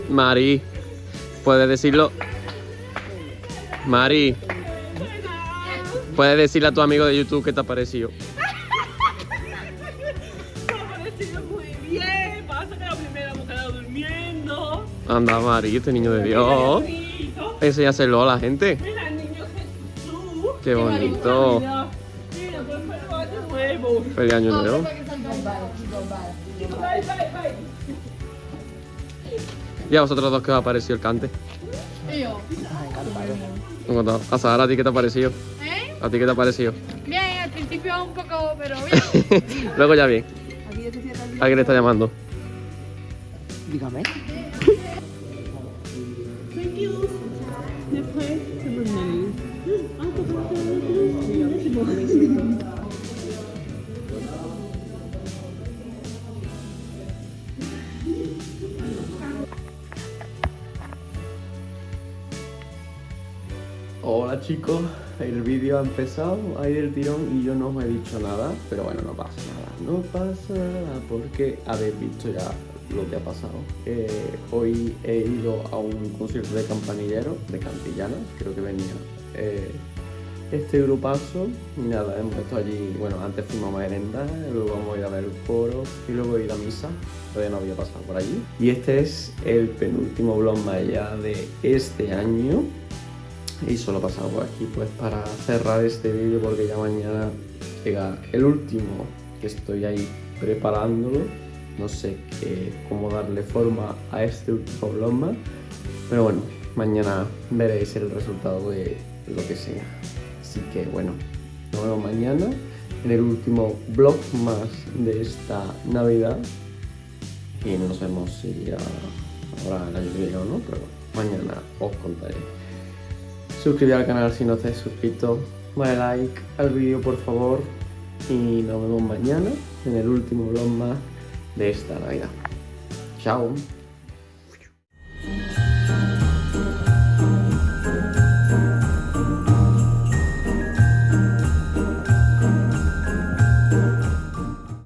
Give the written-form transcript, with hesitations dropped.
Mari, ¿puedes decirlo? Mari, ¿puedes decirle a tu amigo de YouTube qué te ha parecido? Me ha parecido muy bien. Pasa que la primera hemos quedado durmiendo. Anda, Mari, este niño de Dios. Enséñaselo a la gente. Mira el niño Jesús. Qué bonito. Mira, pues fue año nuevo. Feliz año nuevo. Bye, bye, bye. ¿Y a vosotros dos qué os ha parecido el cante? A Sara, ¿a ti qué te ha parecido? ¿Eh? ¿A ti qué te ha parecido? Bien, al principio un poco, pero bien. Luego ya bien. ¿Alguien le está llamando? Dígame. Thank you. Después se me mail. Hola chicos, el vídeo ha empezado ahí del tirón y yo no os he dicho nada, pero bueno, no pasa nada porque habéis visto ya lo que ha pasado. Hoy he ido a un concierto de campanilleros, de Cantillana, creo que venía este grupazo y nada, hemos estado allí, bueno, antes fuimos a merendar, luego vamos a ir a ver el coro y luego he ido a misa, todavía no había pasado por allí. Y este es el penúltimo vlog más ya de este año. Y solo he pasado por aquí pues para cerrar este vídeo porque ya mañana llega el último que estoy ahí preparándolo. No sé cómo darle forma a este último vlog más, pero bueno, mañana veréis el resultado de lo que sea. Así que bueno, nos vemos mañana en el último vlog más de esta Navidad. Y no sabemos si ya habrá el año que viene o no, pero mañana os contaré. Suscribid al canal si no estáis suscritos, dale like al vídeo por favor y nos vemos mañana en el último vlog más de esta Navidad. Chao.